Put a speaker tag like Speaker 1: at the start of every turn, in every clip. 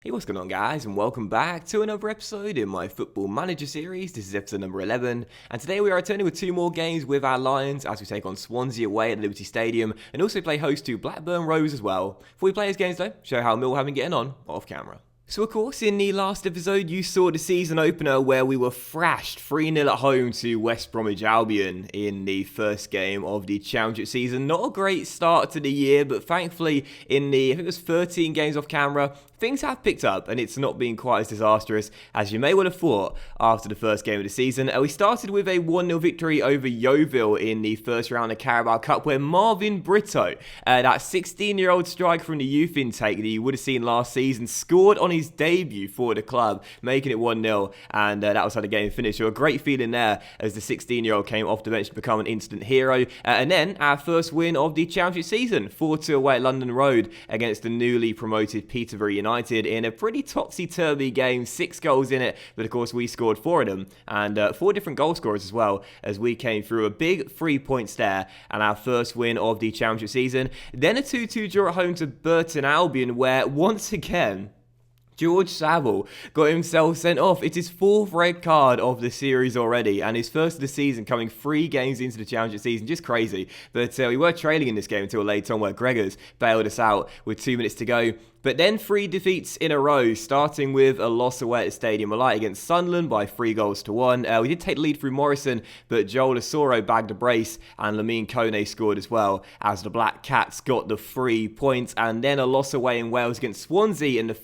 Speaker 1: Hey, what's going on, guys, and welcome back to another episode in my Football Manager series. This is episode number 11, and today we are returning with two more games with our Lions as we take on Swansea away at Liberty Stadium and also play host to Blackburn Rovers as well. Before we play these games, though, show how Mill have been getting on off camera. So, of course, in the last episode, you saw the season opener where we were thrashed 3-0 at home to West Bromwich Albion in the first game of the Championship season. Not a great start to the year, but thankfully, in the, I think it was 13 games off camera, things have picked up and it's not been quite as disastrous as you may well have thought after the first game of the season. We started with a 1-0 victory over Yeovil in the first round of Carabao Cup where Marvin Brito, that 16-year-old striker from the youth intake that you would have seen last season, scored on his debut for the club, making it 1-0, and that was how the game finished. So a great feeling there as the 16-year-old came off the bench to become an instant hero. And then our first win of the Championship season, 4-2 away at London Road against the newly promoted Peterborough United in a pretty topsy-turvy game, 6 goals in it, but of course we scored 4 of them, and 4 different goal scorers as well, as we came through a big 3-point stare and our first win of the Championship season. Then a 2-2 draw at home to Burton Albion, where once again George Saville got himself sent off. It's his 4th red card of the series already, and his first of the season, coming 3 games into the Championship season. Just crazy. But we were trailing in this game until late on, where Gregors bailed us out with 2 minutes to go. But then 3 defeats in a row, starting with a loss away at Stadium of Light against Sunderland by 3-1. We did take the lead through Morrison, but Joel Asoro bagged a brace, and Lamine Kone scored as well, as the Black Cats got the 3 points. And then a loss away in Wales against Swansea in the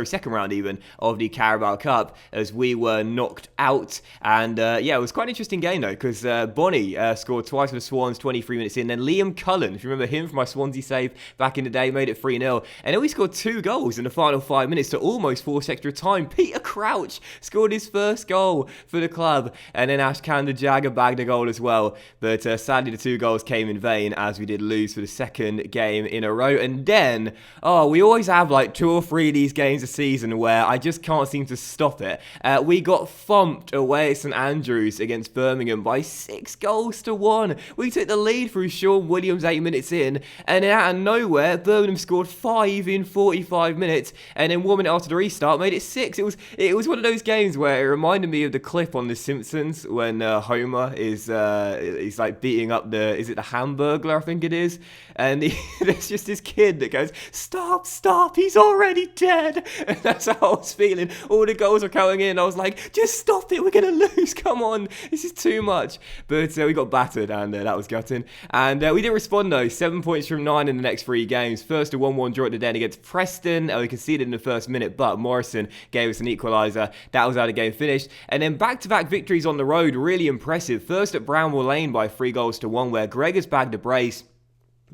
Speaker 1: second round even, of the Carabao Cup, as we were knocked out. And it was quite an interesting game though, because Bonnie scored twice for the Swans 23 minutes in. Then Liam Cullen, if you remember him from my Swansea save back in the day, made it 3-0, and then we scored 2 goals in the final 5 minutes to almost force extra time. Peter Crouch scored his first goal for the club, and then Ashkander Jagger bagged a goal as well, but sadly the 2 goals came in vain as we did lose for the second game in a row. And then we always have like 2 or 3 of these games a season where I just can't seem to stop it. We got thumped away at St Andrews against Birmingham by 6-1. We took the lead through Sean Williams 8 minutes in, and then out of nowhere Birmingham scored 5 in 45 minutes, and then 1 minute after the restart made it 6. It was one of those games where it reminded me of the clip on The Simpsons when Homer is he's like beating up the Hamburglar, I think it is, and there's just this kid that goes, stop, he's already dead. And that's how I was feeling. All the goals were coming in, I was like, just stop it, we're gonna lose, come on, this is too much. But we got battered, and that was gutting. And we did respond though, 7 points from 9 in the next 3 games. First a 1-1 draw at the den against Preston. We conceded in the first minute, but Morrison gave us an equaliser. That was how the game finished. And then back-to-back victories on the road, really impressive. First at Bramwell Lane by 3-1, where Gregors bagged a brace,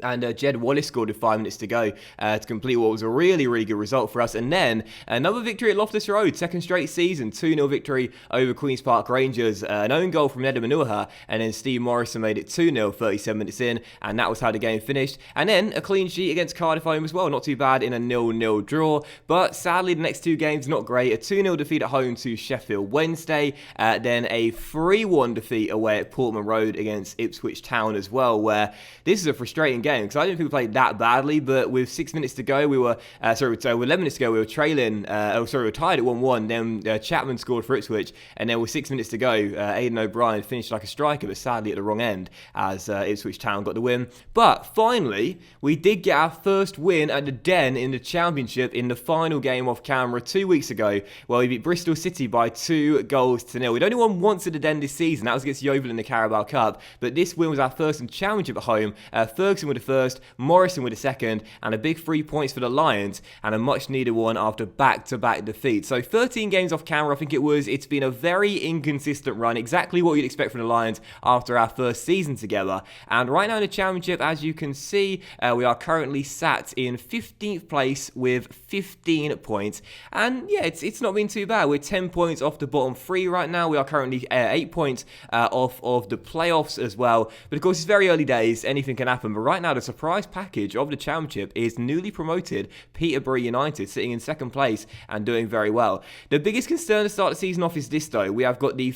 Speaker 1: and Jed Wallace scored with 5 minutes to go to complete what was a really, really good result for us. And then another victory at Loftus Road, second straight season, 2-0 victory over Queen's Park Rangers. An own goal from Neda Manuha, and then Steve Morrison made it 2-0 37 minutes in, and that was how the game finished. And then a clean sheet against Cardiff home as well, not too bad in a 0-0 draw. But sadly, the next 2 games not great. A 2-0 defeat at home to Sheffield Wednesday, then a 3-1 defeat away at Portman Road against Ipswich Town as well, where this is a frustrating game because I didn't think we played that badly, but with 6 minutes to go, with 11 minutes to go, we were trailing, we were tied at 1-1, then Chapman scored for Ipswich, and then with 6 minutes to go, Aidan O'Brien finished like a striker, but sadly at the wrong end, as Ipswich Town got the win. But finally, we did get our first win at the Den in the Championship in the final game off camera 2 weeks ago, where we beat Bristol City by 2-0. We'd only won once at the Den this season, that was against Yeovil in the Carabao Cup, but this win was our first in Championship at home. Ferguson with the first, Morrison with the second, and a big 3 points for the Lions, and a much needed one after back-to-back defeats. So 13 games off camera, I think it was. It's been a very inconsistent run, exactly what you'd expect from the Lions after our first season together. And right now in the Championship, as you can see, we are currently sat in 15th place with 15 points. And yeah, it's not been too bad. We're 10 points off the bottom 3 right now. We are currently 8 points off of the playoffs as well. But of course, it's very early days. Anything can happen. But right right now, the surprise package of the Championship is newly promoted Peterborough United, sitting in second place and doing very well. The biggest concern to start the season off is this, though. We have got the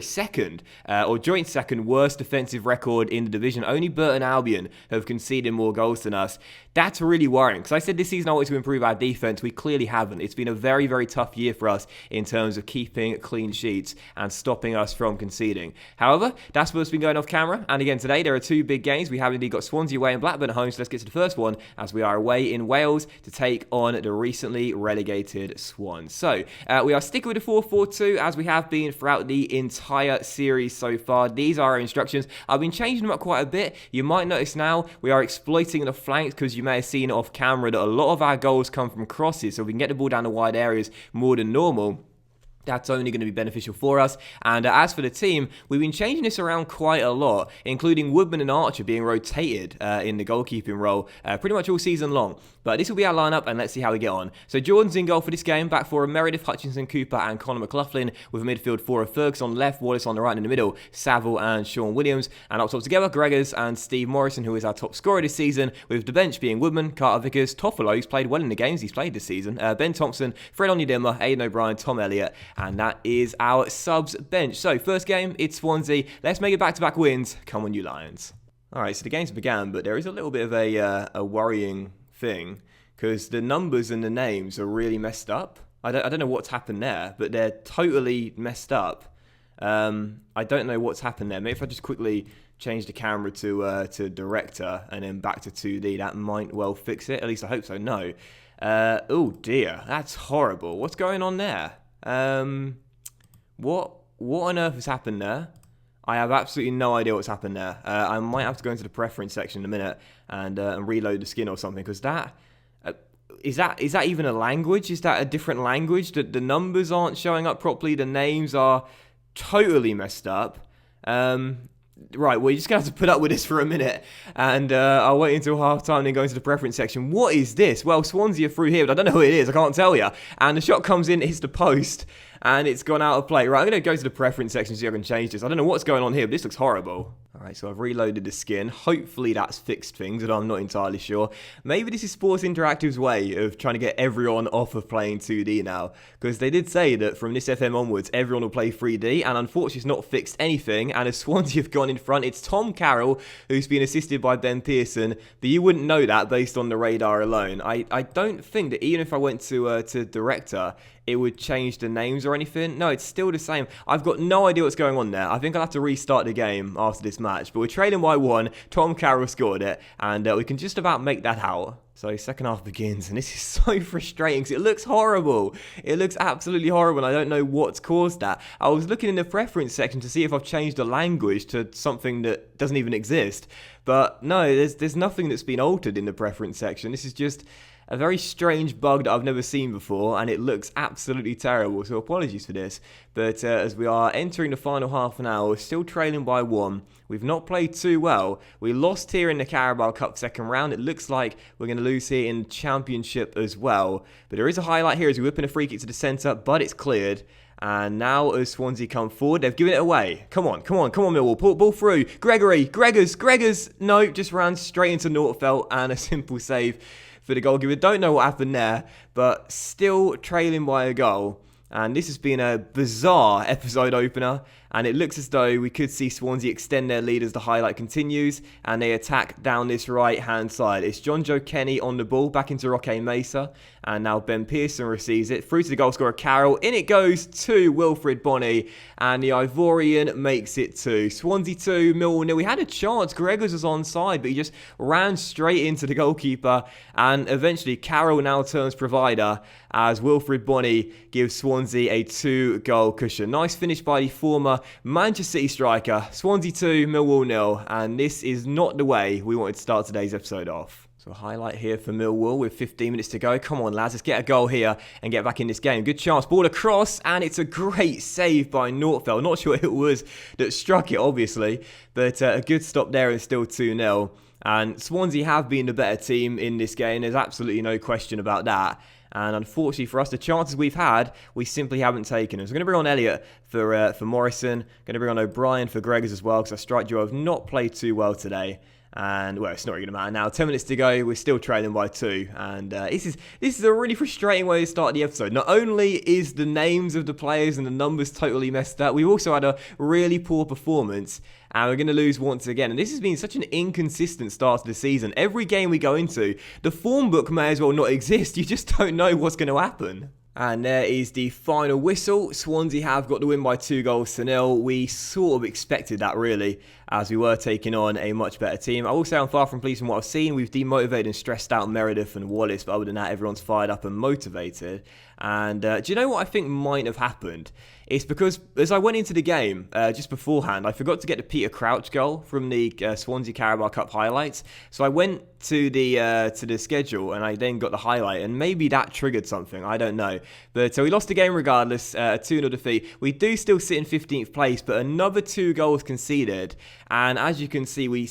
Speaker 1: second, or joint second worst defensive record in the division. Only Burton Albion have conceded more goals than us. That's really worrying, because I said this season I wanted to improve our defense. We clearly haven't. It's been a very, very tough year for us in terms of keeping clean sheets and stopping us from conceding. However, that's what's been going off camera. And again, today there are two big games. We have indeed got Swansea away and Blackburn at home. So let's get to the first one, as we are away in Wales to take on the recently relegated Swans. So we are sticking with the 4-4-2 as we have been throughout the entire series so far. These are our instructions. I've been changing them up quite a bit. You might notice now we are exploiting the flanks, because you may have seen off camera that a lot of our goals come from crosses, so we can get the ball down the wide areas more than normal. That's only going to be beneficial for us. And as for the team, we've been changing this around quite a lot, including Woodman and Archer being rotated in the goalkeeping role pretty much all season long. But this will be our lineup, and let's see how we get on. So Jordan's in goal for this game, back for Meredith, Hutchinson, Cooper and Conor McLaughlin, with a midfield four of Ferguson on the left, Wallace on the right, and in the middle, Saville and Sean Williams. And up top together, Gregors and Steve Morrison, who is our top scorer this season, with the bench being Woodman, Carter Vickers, Toffolo, who's played well in the games he's played this season, Ben Thompson, Fred Onyedinma, Aidan O'Brien, Tom Elliott, and that is our subs bench. So first game, it's Swansea. Let's make it back-to-back wins. Come on, you Lions. All right, so the games began, but there is a little bit of a worrying thing, because the numbers and the names are really messed up. I don't know what's happened there, but they're totally messed up. I don't know what's happened there. Maybe if I just quickly change the camera to director and then back to 2D, that might well fix it. At least I hope so. No. Oh dear, that's horrible. What's going on there? What on earth has happened there? I have absolutely no idea what's happened there. I might have to go into the preference section in a minute and reload the skin or something, because that is that even a language? Is that a different language? The numbers aren't showing up properly. The names are totally messed up. Right, well, you're just going to have to put up with this for a minute, and I'll wait until half-time and then go into the preference section. What is this? Well, Swansea are through here, but I don't know who it is. I can't tell you. And the shot comes in, hits the post, and it's gone out of play. Right, I'm going to go to the preference section so I can change this. I don't know what's going on here, but this looks horrible. All right, so I've reloaded the skin. Hopefully that's fixed things, but I'm not entirely sure. Maybe this is Sports Interactive's way of trying to get everyone off of playing 2D now, because they did say that from this FM onwards, everyone will play 3D, and unfortunately it's not fixed anything, and as Swansea have gone in front, it's Tom Carroll who's been assisted by Ben Pearson, but you wouldn't know that based on the radar alone. I don't think that even if I went to director, it would change the names or anything. No, it's still the same. I've got no idea what's going on there. I think I'll have to restart the game after this match. But we're trailing by 1. Tom Carroll scored it, and we can just about make that out. So second half begins, and this is so frustrating because it looks horrible. It looks absolutely horrible, and I don't know what's caused that. I was looking in the preference section to see if I've changed the language to something that doesn't even exist. But no, there's nothing that's been altered in the preference section. This is just a very strange bug that I've never seen before, and it looks absolutely terrible, so apologies for this. But as we are entering the final half an hour, we're still trailing by 1. We've not played too well. We lost here in the Carabao Cup second round. It looks like we're going to lose here in Championship as well. But there is a highlight here as we whip in a free kick to the centre, but it's cleared. And now as Swansea come forward, they've given it away. Come on, Millwall. Ball through. Gregors. No, just ran straight into Nordfeldt, and a simple save for the goalkeeper. Don't know what happened there, but still trailing by a goal. And this has been a bizarre episode opener, and it looks as though we could see Swansea extend their lead as the highlight continues, and they attack down this right-hand side. It's John Joe Kenny on the ball, back into Roque Mesa, and now Ben Pearson receives it, through to the goalscorer Carroll. In it goes to Wilfred Bonney, and the Ivorian makes it 2. Swansea 2, Millwall 0. We had a chance, Gregors was onside, but he just ran straight into the goalkeeper, and eventually Carroll now turns provider, as Wilfred Bonney gives Swansea a 2-goal cushion. Nice finish by the former Manchester City striker. Swansea 2, Millwall 0, and this is not the way we wanted to start today's episode off. So a highlight here for Millwall with 15 minutes to go. Come on, lads, let's get a goal here and get back in this game. Good chance, ball across, and it's a great save by Nordfeldt. Not sure it was that struck it, obviously, but a good stop there and still 2-0. And Swansea have been the better team in this game. There's absolutely no question about that. And unfortunately for us, the chances we've had, we simply haven't taken them. So we're going to bring on Elliott for Morrison. Going to bring on O'Brien for Gregors as well, because our strike duo have not played too well today. And, well, it's not really going to matter now. 10 minutes to go. We're still trailing by 2. And this is a really frustrating way to start the episode. Not only is the names of the players and the numbers totally messed up, we've also had a really poor performance. And we're going to lose once again. And this has been such an inconsistent start to the season. Every game we go into, the form book may as well not exist. You just don't know what's going to happen. And there is the final whistle. Swansea have got the win by 2-0. We sort of expected that, really, as we were taking on a much better team. I will say I'm far from pleased from what I've seen. We've demotivated and stressed out Meredith and Wallace, but other than that, everyone's fired up and motivated. And do you know what I think might have happened? It's because as I went into the game just beforehand, I forgot to get the Peter Crouch goal from the Swansea Carabao Cup highlights. So I went to the schedule and I then got the highlight, and maybe that triggered something. I don't know. But we lost the game regardless, a 2-0 defeat. We do still sit in 15th place, but another 2 goals conceded. And as you can see, we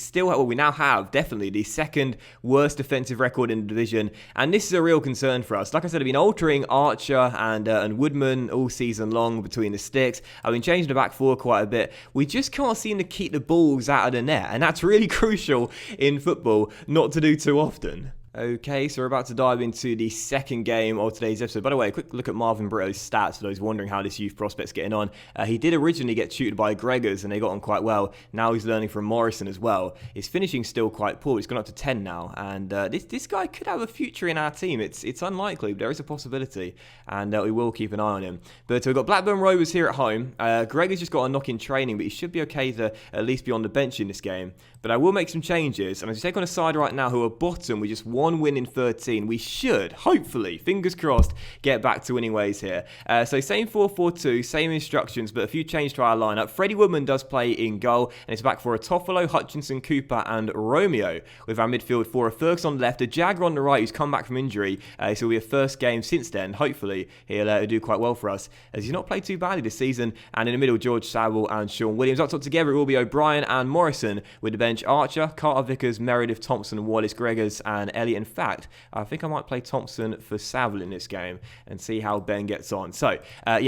Speaker 1: now have definitely the second worst defensive record in the division. And this is a real concern for us. Like I said, I've been altering Archer and Woodman all season long between the sticks. I've been changing the back four quite a bit. We just can't seem to keep the balls out of the net. And that's really crucial in football not to do too often. Okay, so we're about to dive into the second game of today's episode. By the way, a quick look at Marvin Britto's stats for those wondering how this youth prospect's getting on. He did originally get tutored by Gregors and they got on quite well. Now he's learning from Morrison as well. His finishing still quite poor. He's gone up to 10 now. And this guy could have a future in our team. It's unlikely, but there is a possibility. And we will keep an eye on him. But we've got Blackburn Rovers here at home. Gregors just got a knock in training, but he should be okay to at least be on the bench in this game. But I will make some changes. And as you take on a side right now who are bottom with just one win in 13, we should, hopefully, fingers crossed, get back to winning ways here. So same 4-4-2, same instructions, but a few changes to our lineup. Freddie Woodman does play in goal, and it's back for a Toffolo, Hutchinson, Cooper, and Romeo. With our midfield four, a Ferguson on the left, a Jagger on the right, who's come back from injury. So it'll be a first game since then. Hopefully, he'll do quite well for us, as he's not played too badly this season. And in the middle, George Saville and Sean Williams. Up top together, it will be O'Brien and Morrison, with the bench Archer, Carter Vickers, Meredith, Thompson, Wallace, Gregors, and Elliott. In fact, I think I might play Thompson for Saville in this game and see how Ben gets on. So,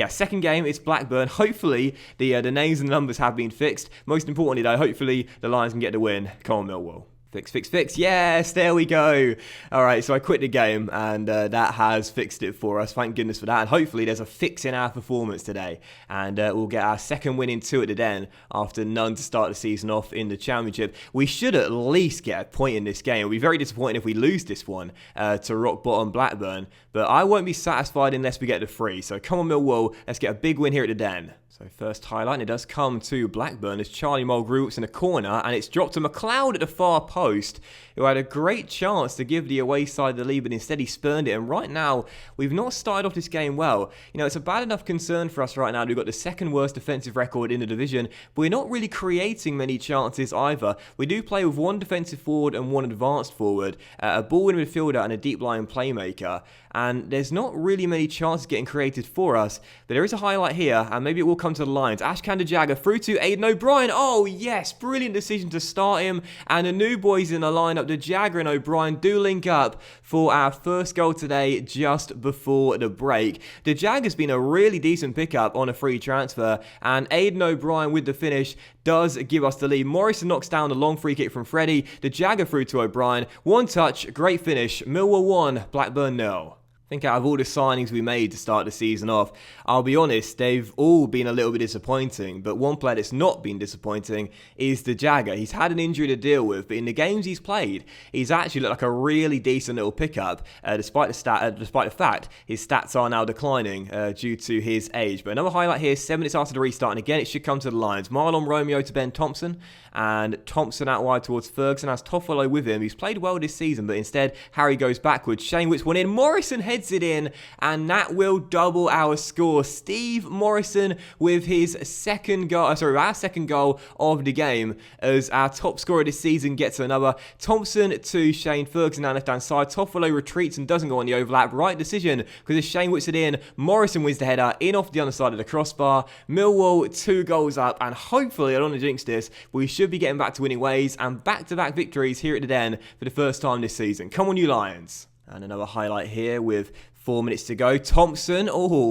Speaker 1: second game, it's Blackburn. Hopefully, the names and numbers have been fixed. Most importantly, though, hopefully the Lions can get the win. Come on, Millwall. Fix. Yes, there we go. All right, so I quit the game, and that has fixed it for us. Thank goodness for that. And hopefully there's a fix in our performance today. And we'll get our second win in 2 at the Den after none to start the season off in the Championship. We should at least get a point in this game. It'll be very disappointing if we lose this one to rock bottom Blackburn. But I won't be satisfied unless we get the 3. So come on, Millwall. Let's get a big win here at the Den. So first highlight, and it does come to Blackburn as Charlie Mulgrew in a corner, and it's dropped to McLeod at the far post, who had a great chance to give the away side the lead, but instead he spurned it. And right now, we've not started off this game well. You know, it's a bad enough concern for us right now. We've got the second worst defensive record in the division, but we're not really creating many chances either. We do play with one defensive forward and one advanced forward, a ball-winning midfielder and a deep-lying playmaker. And there's not really many chances getting created for us, but there is a highlight here, and maybe it will come to the Lions. Ashkan Jagger through to Aidan O'Brien. Oh yes, brilliant decision to start him, and the new boys in the lineup, the Jagger and O'Brien, do link up for our first goal today just before the break. The Jagger's been a really decent pickup on a free transfer, and Aidan O'Brien with the finish does give us the lead. Morrison knocks down the long free kick from Freddie, the Jagger through to O'Brien, one touch, great finish, Millwall 1, Blackburn 0. I think out of all the signings we made to start the season off, I'll be honest, they've all been a little bit disappointing, but one player that's not been disappointing is the Jagger. He's had an injury to deal with, but in the games he's played, he's actually looked like a really decent little pickup, despite the fact his stats are now declining due to his age. But another highlight here, 7 minutes after the restart, and again it should come to the Lions. Marlon Romeo to Ben Thompson, and Thompson out wide towards Ferguson, has Toffolo with him. He's played well this season, but instead Harry goes backwards. Shane whips one in, Morrison heads it in, and that will double our score. Steve Morrison with his second goal, our second goal of the game, as our top scorer this season gets another. Thompson to Shane, Ferguson down left hand side. Toffolo retreats and doesn't go on the overlap. Right decision, because as Shane whips it in, Morrison wins the header in off the underside of the crossbar. Millwall 2 goals up, and hopefully, I don't want to jinx this, we should be getting back to winning ways and back-to-back victories here at the Den for the first time this season. Come on, you Lions. And another highlight here with 4 minutes to go. Thompson,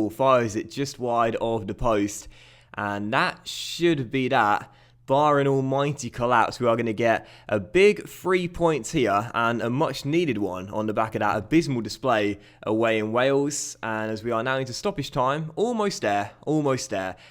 Speaker 1: fires it just wide of the post. And that should be that. bar an almighty collapse, we are going to get a big 3 points here and a much needed one on the back of that abysmal display away in Wales. And as we are now into stoppage time, almost there.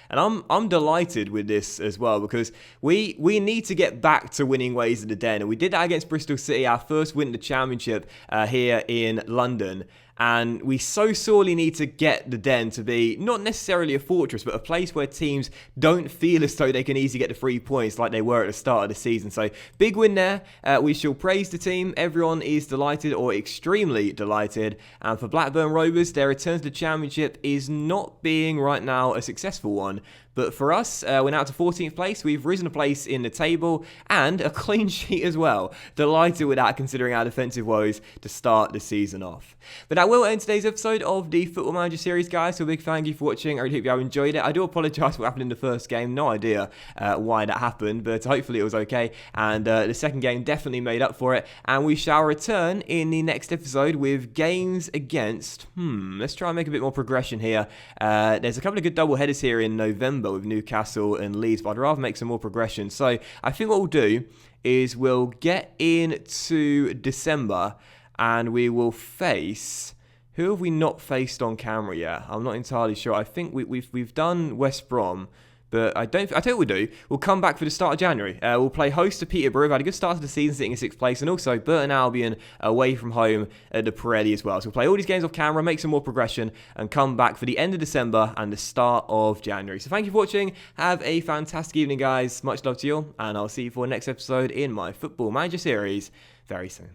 Speaker 1: And I'm delighted with this as well, because we need to get back to winning ways at the Den. And we did that against Bristol City, our first win in the Championship here in London. And we so sorely need to get the Den to be not necessarily a fortress, but a place where teams don't feel as though they can easily get the 3 points like they were at the start of the season. So big win there. We shall praise the team. Everyone is delighted, or extremely delighted. And for Blackburn Rovers, their return to the Championship is not being right now a successful one. But for us, we're now to 14th place. We've risen a place in the table and a clean sheet as well. Delighted with that, considering our defensive woes to start the season off. But that will end today's episode of the Football Manager series, guys. So a big thank you for watching. I really hope you have enjoyed it. I do apologise for what happened in the first game. No idea why that happened, but hopefully it was okay. And the second game definitely made up for it. And we shall return in the next episode with games against... let's try and make a bit more progression here. There's a couple of good double headers here in November with Newcastle and Leeds, but I'd rather make some more progression. So I think what we'll do is we'll get into December and we will face... Who have we not faced on camera yet? I'm not entirely sure. I think we've done West Brom, but I tell you what we'll do. We'll come back for the start of January. We'll play host to Peterborough. We've had a good start to the season, sitting in 6th place, and also Burton Albion away from home at the Pirelli as well. So we'll play all these games off camera, make some more progression, and come back for the end of December and the start of January. So thank you for watching. Have a fantastic evening, guys. Much love to you all, and I'll see you for the next episode in my Football Manager series very soon.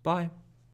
Speaker 1: Bye.